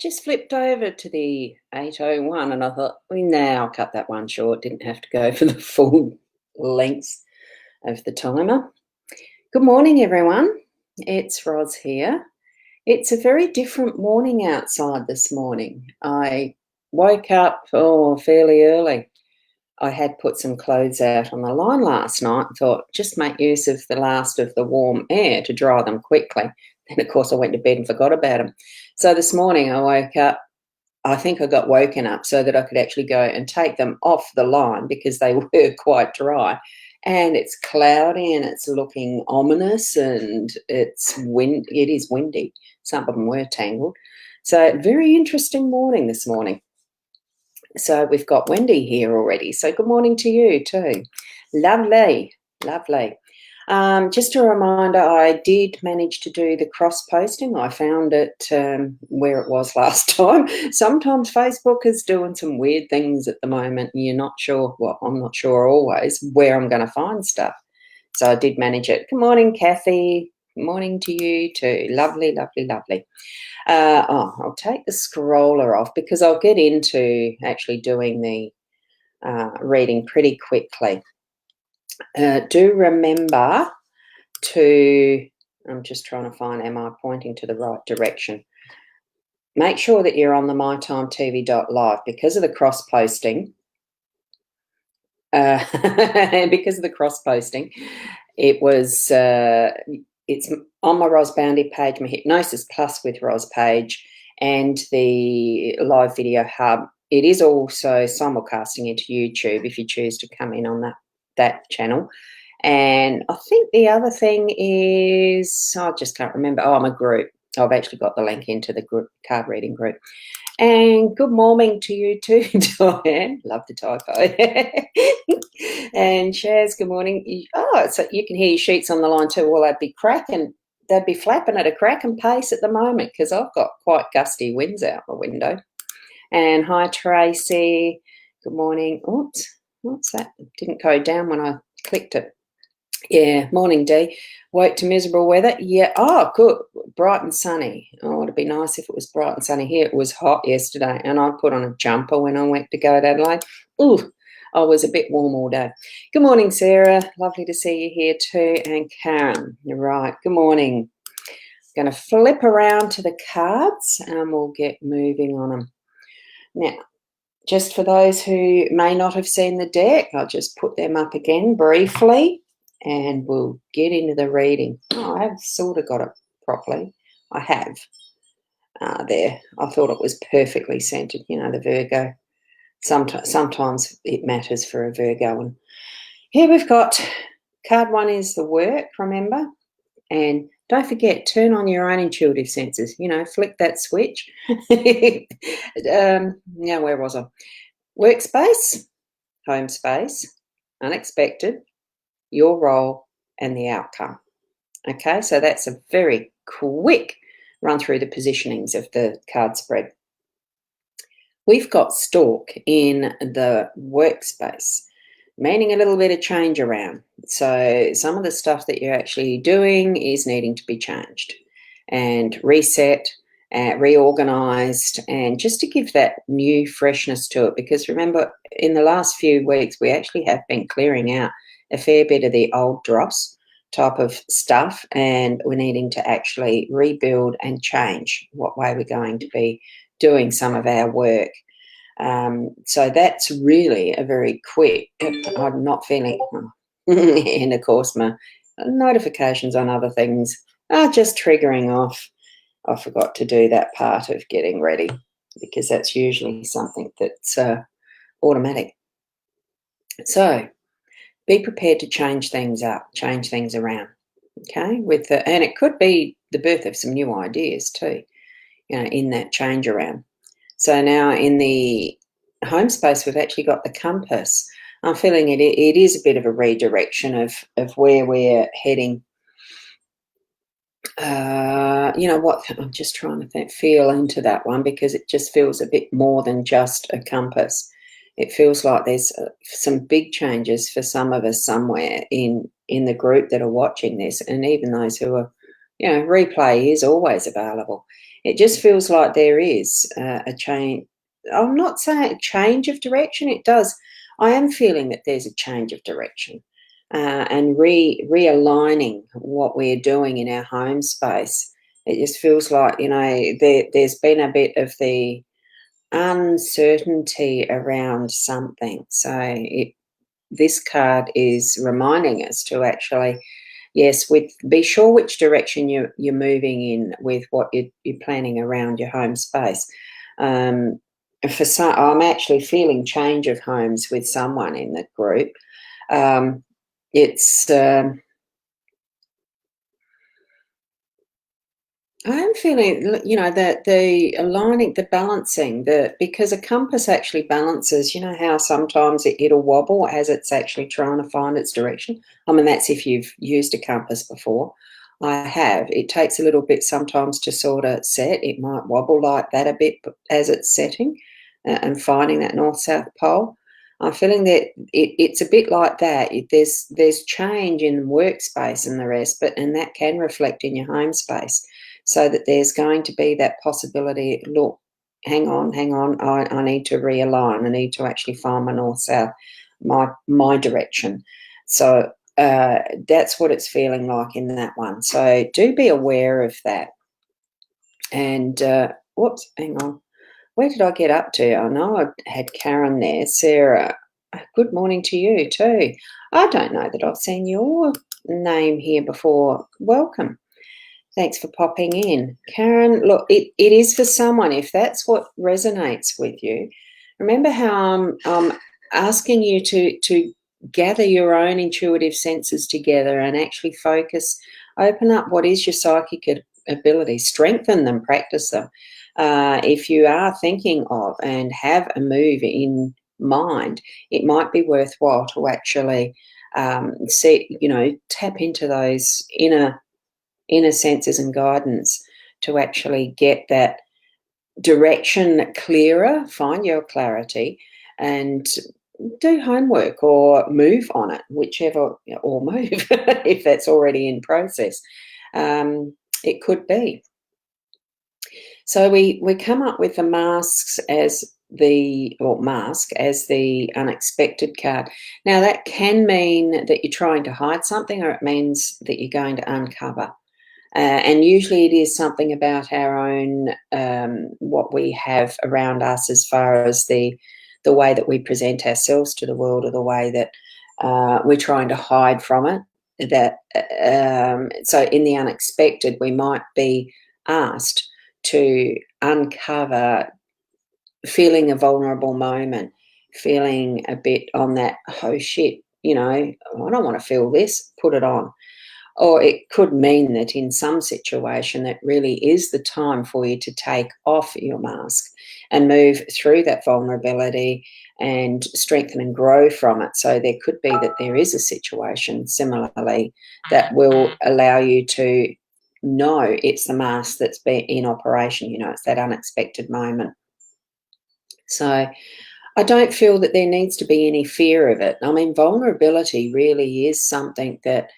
just flipped over to the 8:01 and I thought, well, now I'll cut that one short. Didn't have to go for the full length of the timer. Good morning, everyone. It's Roz here. It's a very different morning outside this morning. I woke up fairly early. I had put some clothes out on the line last night and thought, just make use of the last of the warm air to dry them quickly. Then, of course, I went to bed and forgot about them. So this morning I woke up. I think I got woken up so that I could actually go and take them off the line because they were quite dry. And it's cloudy and it's looking ominous and it is windy. Some of them were tangled. So very interesting morning this morning. So we've got Wendy here already. So good morning to you too. Lovely, lovely. Just a reminder, I did manage to do the cross-posting. I found it where it was last time. Sometimes Facebook is doing some weird things at the moment and you're not sure, well, I'm not sure always where I'm going to find stuff. So I did manage it. Good morning, Kathy. Good morning to you too. Lovely, lovely, lovely. I'll take the scroller off because I'll get into actually doing the reading pretty quickly. Do remember to, I'm just trying to find, am I pointing to the right direction? Make sure that you're on the mytimetv.live because of the cross-posting. And because of the cross-posting, it was, it's on my Ros Boundy page, my Hypnosis Plus with Ros page, and the live video hub. It is also simulcasting into YouTube if you choose to come in on that channel. And I think the other thing is, I just can't remember. Oh, I'm a group. I've actually got the link into the group card reading group. And good morning to you too, Diane. Love the typo. And Shaz, good morning. Oh, so you can hear your sheets on the line too. Well, they'd be flapping at a cracking pace at the moment because I've got quite gusty winds out the window. And hi, Tracy. Good morning. Oops, what's that? It didn't go down when I clicked it. Yeah, morning, Dee. Woke to miserable weather. Yeah, oh, good. Bright and sunny. Oh, it'd be nice if it was bright and sunny here. It was hot yesterday, and I put on a jumper when I went to go to Adelaide. Ooh, I was a bit warm all day. Good morning, Sarah. Lovely to see you here too. And Karen, you're right. Good morning. Going to flip around to the cards, and we'll get moving on them. Now, just for those who may not have seen the deck, I'll just put them up again briefly. And we'll get into the reading. Oh, I have sort of got it properly. I have. There. I thought it was perfectly centered. You know, the Virgo. Sometimes it matters for a Virgo. And here we've got card one is the work, remember? And don't forget, turn on your own intuitive senses. You know, flick that switch. Now, where was I? Workspace, home space, unexpected, your role and the outcome. Okay, so that's a very quick run through the positionings of the card spread. We've got Stork in the workspace, meaning a little bit of change around. So some of the stuff that you're actually doing is needing to be changed and reset, reorganized, and just to give that new freshness to it. Because remember, in the last few weeks, we actually have been clearing out a fair bit of the old dross type of stuff, and we're needing to actually rebuild and change what way we're going to be doing some of our work. So that's really a very quick, I'm not feeling, and of course my notifications on other things are just triggering off. I forgot to do that part of getting ready because that's usually something that's automatic. So be prepared to change things up, change things around, okay? And it could be the birth of some new ideas too, you know, in that change around. So now in the home space, we've actually got the compass. I'm feeling it is a bit of a redirection of where we're heading. You know what, I'm just trying to feel into that one because it just feels a bit more than just a compass. It feels like there's some big changes for some of us somewhere in the group that are watching this, and even those who are, you know, replay is always available. It just feels like there is a change. I'm not saying a change of direction. It does. I am feeling that there's a change of direction and realigning what we're doing in our home space. It just feels like, there's been a bit of the uncertainty around something. So this card is reminding us to actually, yes, be sure which direction you're moving in with what you're planning around your home space. For some, I'm actually feeling change of homes with someone in the group. It's I am feeling, that the aligning, the balancing, because a compass actually balances. You know how sometimes it'll wobble as it's actually trying to find its direction. I mean, that's if you've used a compass before. I have. It takes a little bit sometimes to sort of set. It might wobble like that a bit as it's setting and finding that north-south pole. I'm feeling that it's a bit like that. There's change in the workspace and the rest, and that can reflect in your home space, so that there's going to be that possibility. Look, hang on, I need to realign. I need to actually find my north south, my direction. So that's what it's feeling like in that one. So do be aware of that. And whoops, hang on. Where did I get up to? I know I had Karen there. Sarah, good morning to you too. I don't know that I've seen your name here before. Welcome. Thanks for popping in. Karen, look, it is for someone, if that's what resonates with you. Remember how I'm asking you to gather your own intuitive senses together and actually focus, open up what is your psychic ability, strengthen them, practice them. If you are thinking of and have a move in mind, it might be worthwhile to actually tap into those inner senses and guidance to actually get that direction clearer, find your clarity, and do homework or move on it, whichever, or move if that's already in process. It could be. So we come up with the mask as the unexpected card. Now that can mean that you're trying to hide something, or it means that you're going to uncover. And usually it is something about our own, what we have around us as far as the way that we present ourselves to the world, or the way that we're trying to hide from it. So in the unexpected, we might be asked to uncover feeling a vulnerable moment, feeling a bit on that, oh shit, I don't want to feel this, put it on. Or it could mean that in some situation that really is the time for you to take off your mask and move through that vulnerability and strengthen and grow from it. So there could be that there is a situation similarly that will allow you to know it's the mask that's been in operation. It's that unexpected moment. So I don't feel that there needs to be any fear of it. I mean, vulnerability really is something that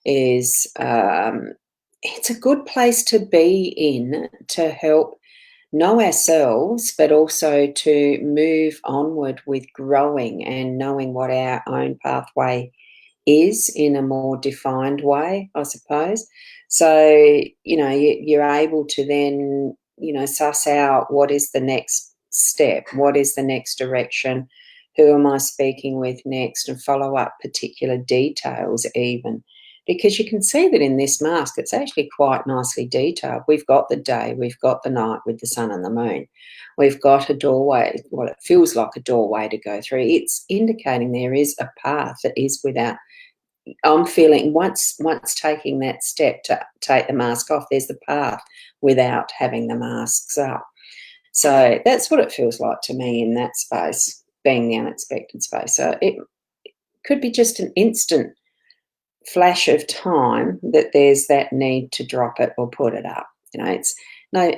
is, it's a good place to be in, to help know ourselves, but also to move onward with growing and knowing what our own pathway is in a more defined way, I suppose. So, you're able to then, suss out what is the next step, what is the next direction, who am I speaking with next, and follow up particular details even. Because you can see that in this mask, it's actually quite nicely detailed. We've got the day, we've got the night with the sun and the moon. We've got a doorway, well, it feels like a doorway to go through. It's indicating there is a path that is without. I'm feeling once taking that step to take the mask off, there's the path without having the masks up. So that's what it feels like to me in that space, being the unexpected space. So it could be just an instant flash of time that there's that need to drop it or put it up. It's no,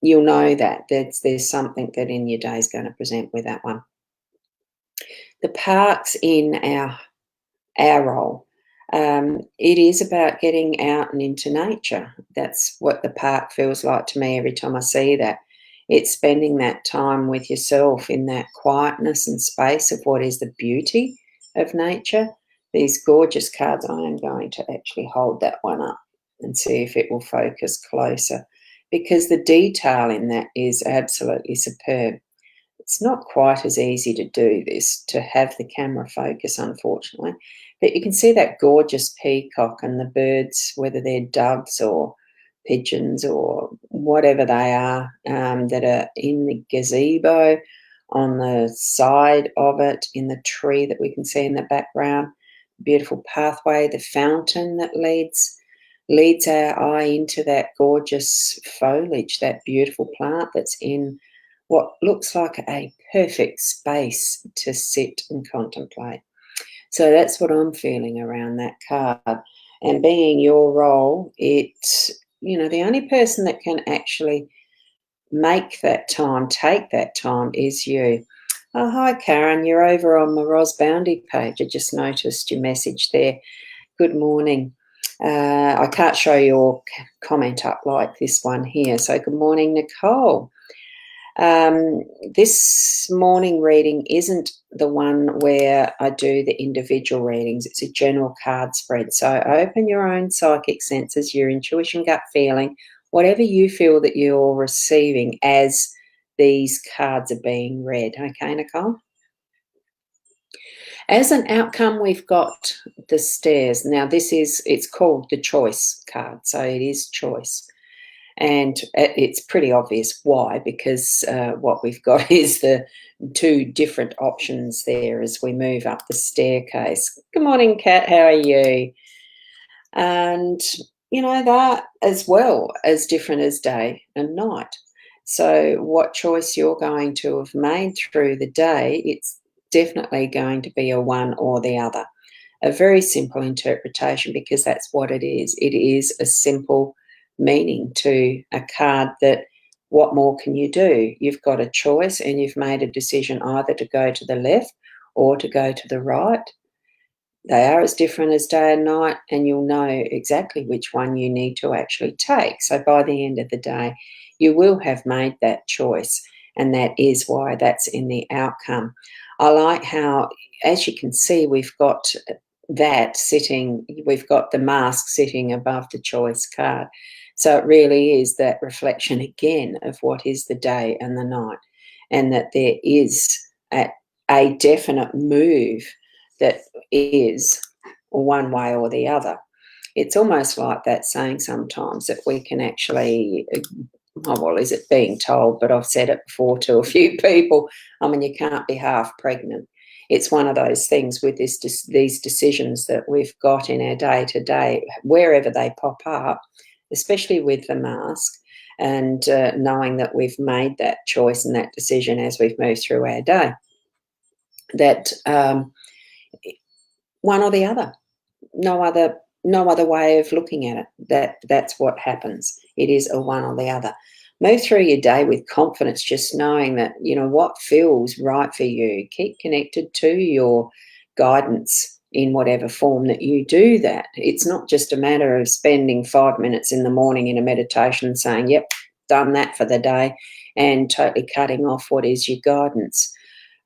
you'll know that there's something that in your day is going to present with that one. The parts in our role. It is about getting out and into nature. That's what the park feels like to me every time I see that. It's spending that time with yourself in that quietness and space of what is the beauty of nature. These gorgeous cards, I am going to actually hold that one up and see if it will focus closer, because the detail in that is absolutely superb. It's not quite as easy to do this, to have the camera focus, unfortunately. But you can see that gorgeous peacock and the birds, whether they're doves or pigeons or whatever they are, that are in the gazebo, on the side of it, in the tree that we can see in the background. Beautiful pathway, the fountain that leads our eye into that gorgeous foliage, that beautiful plant that's in what looks like a perfect space to sit and contemplate. So that's what I'm feeling around that card. And being your role, the only person that can actually make that time, take that time, is you. Oh, hi, Karen. You're over on my Ros Bounty page. I just noticed your message there. Good morning. I can't show your comment up like this one here. So good morning, Nicole. This morning reading isn't the one where I do the individual readings. It's a general card spread. So open your own psychic senses, your intuition, gut feeling, whatever you feel that you're receiving as these cards are being read. Okay, Nicole? As an outcome, we've got the stairs. Now, it's called the choice card, so it is choice. And it's pretty obvious why, because what we've got is the two different options there as we move up the staircase. Good morning, Kat. How are you? And, that as well as different as day and night. So what choice you're going to have made through the day, it's definitely going to be a one or the other. A very simple interpretation, because that's what it is. It is a simple meaning to a card that what more can you do? You've got a choice and you've made a decision either to go to the left or to go to the right. They are as different as day and night, and you'll know exactly which one you need to actually take. So by the end of the day, you will have made that choice, and that is why that's in the outcome. I like how, as you can see, we've got the mask sitting above the choice card. So it really is that reflection again of what is the day and the night, and that there is a definite move that is one way or the other. It's almost like that saying sometimes that we can actually, is it being told? But I've said it before to a few people. You can't be half pregnant. It's one of those things with these decisions that we've got in our day to day, wherever they pop up, especially with the mask, and knowing that we've made that choice and that decision as we've moved through our day, that one or the other, no other way of looking at it. That's what happens. It is a one or the other. Move through your day with confidence, just knowing that what feels right for you. Keep connected to your guidance in whatever form that you do that. It's not just a matter of spending 5 minutes in the morning in a meditation and saying, yep, done that for the day, and totally cutting off what is your guidance.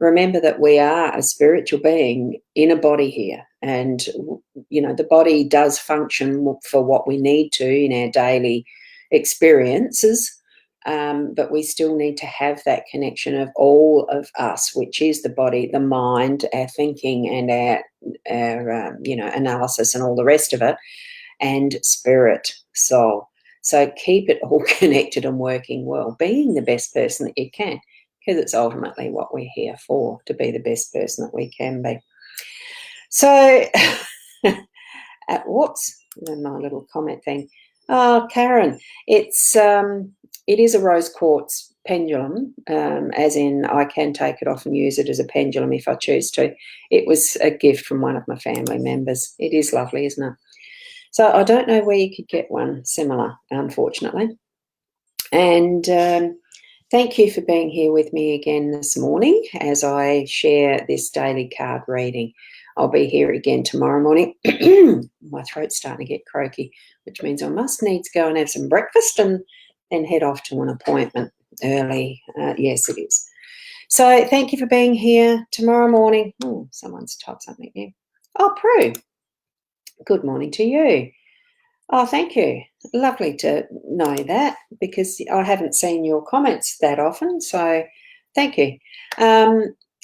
Remember that we are a spiritual being in a body here, and the body does function for what we need to in our daily experiences, but we still need to have that connection of all of us, which is the body, the mind, our thinking, and our analysis and all the rest of it, and spirit, soul. So keep it all connected and working well, being the best person that you can, because it's ultimately what we're here for, to be the best person that we can be. So, whoops, my little comment thing. Oh, Karen, it is a rose quartz pendulum, as in I can take it off and use it as a pendulum if I choose to. It was a gift from one of my family members. It is lovely, isn't it? So I don't know where you could get one similar, unfortunately. And thank you for being here with me again this morning as I share this daily card reading. I'll be here again tomorrow morning. My throat's starting to get croaky, which means I must needs go and have some breakfast and then head off to an appointment early. Yes, it is. So thank you for being here tomorrow morning. Oh, someone's typed something new. Oh, Prue, good morning to you. Oh, thank you. Lovely to know that, because I haven't seen your comments that often, so thank you.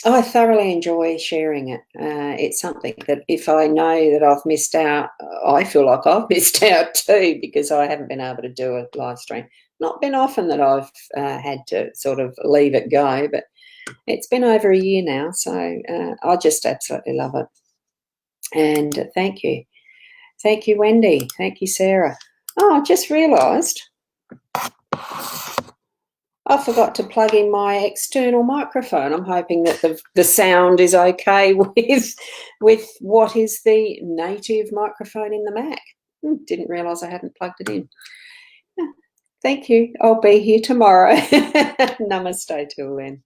I thoroughly enjoy sharing it. It's something that if I know that I've missed out, I feel like I've missed out too, because I haven't been able to do a live stream. Not been often that I've had to sort of leave it go, but it's been over a year now, so I just absolutely love it. And thank you. Thank you, Wendy. Thank you, Sarah. Oh, I just realised I forgot to plug in my external microphone. I'm hoping that the sound is okay with what is the native microphone in the Mac. Didn't realise I hadn't plugged it in. Thank you. I'll be here tomorrow. Namaste till then.